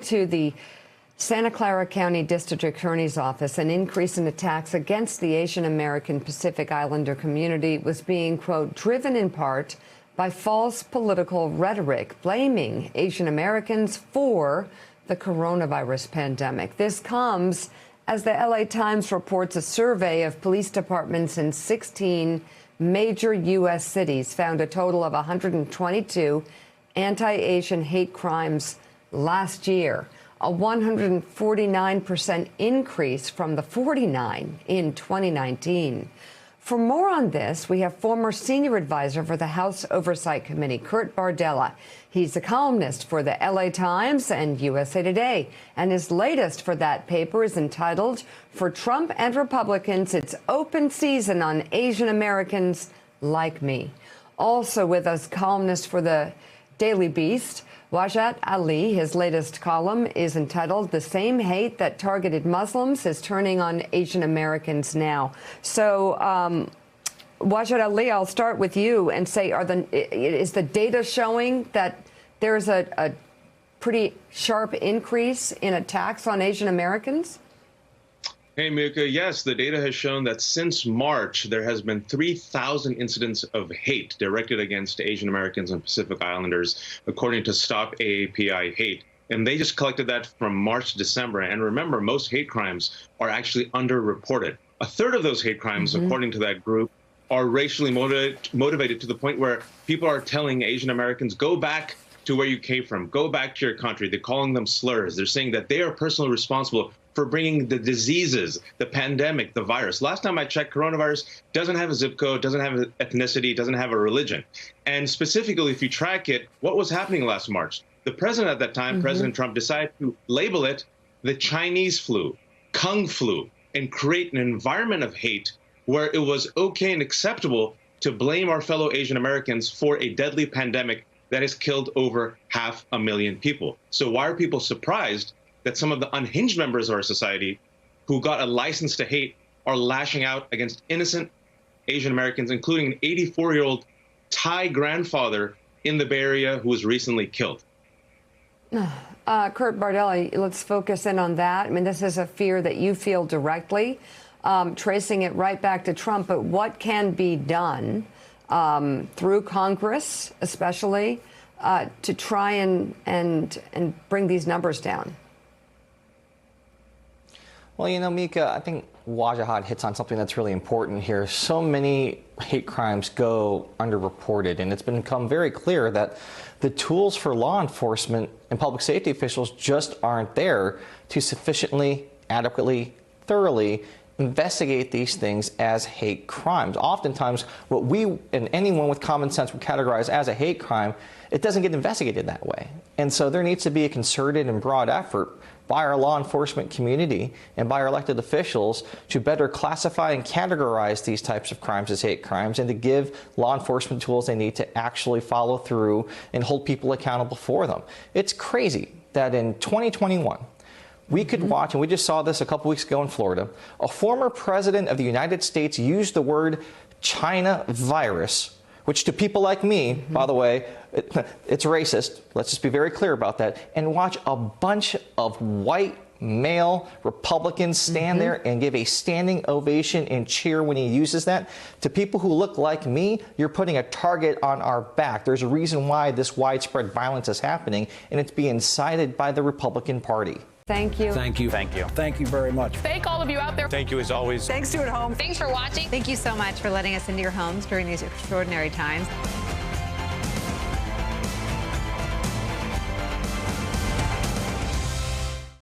To the Santa Clara County District Attorney's Office, an increase in attacks against the Asian American Pacific Islander community was being, quote, driven in part by false political rhetoric, blaming Asian Americans for the coronavirus pandemic. This comes as the LA Times reports a survey of police departments in 16 major U.S. cities found a total of 122 anti-Asian hate crimes last year, a 149% increase from the 49 in 2019. For more on this, we have former senior advisor for the House Oversight Committee, Kurt Bardella. He's a columnist for the LA Times and USA Today, and his latest for that paper is entitled, "For Trump and Republicans, It's Open Season on Asian Americans Like Me." Also with us, columnist for the Daily Beast, Wajahat Ali. His latest column is entitled "The Same Hate That Targeted Muslims Is Turning on Asian Americans Now." So, Wajahat Ali, I'll start with you and say, is the data showing that there's a pretty sharp increase in attacks on Asian Americans? Hey, Mika. Yes, the data has shown that since March, there has been 3,000 incidents of hate directed against Asian Americans and Pacific Islanders, according to Stop AAPI Hate. And they just collected that from March to December. And remember, most hate crimes are actually underreported. A third of those hate crimes, according to that group, are racially motivated to the point where people are telling Asian Americans, go back to where you came from, go back to your country. They're calling them slurs. They're saying that they are personally responsible for bringing the diseases, the pandemic, the virus. Last time I checked, coronavirus doesn't have a zip code, doesn't have an ethnicity, doesn't have a religion. And specifically, if you track it, what was happening last March? The president at that time, President Trump, decided to label it the Chinese flu, Kung flu, and create an environment of hate where it was okay and acceptable to blame our fellow Asian Americans for a deadly pandemic that has killed over 500,000 people. So why are people surprised that some of the unhinged members of our society who got a license to hate are lashing out against innocent Asian Americans, including an 84-year-old Thai grandfather in the Bay Area who was recently killed? Kurt Bardella, let's focus in on that. I mean, this is a fear that you feel directly, tracing it right back to Trump. But what can be done through Congress, especially, to try and bring these numbers down? Well, you know, Mika, I think Wajahat hits on something that's really important here. So many hate crimes go underreported, and it's become very clear that the tools for law enforcement and public safety officials just aren't there to sufficiently, adequately, thoroughly investigate these things as hate crimes. Oftentimes, what we and anyone with common sense would categorize as a hate crime, it doesn't get investigated that way. And so there needs to be a concerted and broad effort by our law enforcement community and by our elected officials to better classify and categorize these types of crimes as hate crimes and to give law enforcement tools they need to actually follow through and hold people accountable for them. It's crazy that in 2021, we could watch, and we just saw this a couple weeks ago in Florida, a former president of the United States used the word China virus, which to people like me, by the way, it's racist. Let's just be very clear about that. And watch a bunch of white male Republicans stand there and give a standing ovation and cheer when he uses that. To people who look like me, you're putting a target on our back. There's a reason why this widespread violence is happening, and it's being incited by the Republican Party. Thank you. Thank you. Thank you. Thank you very much. Thank all of you out there. Thank you as always. Thanks to at home. Thanks for watching. Thank you so much for letting us into your homes during these extraordinary times.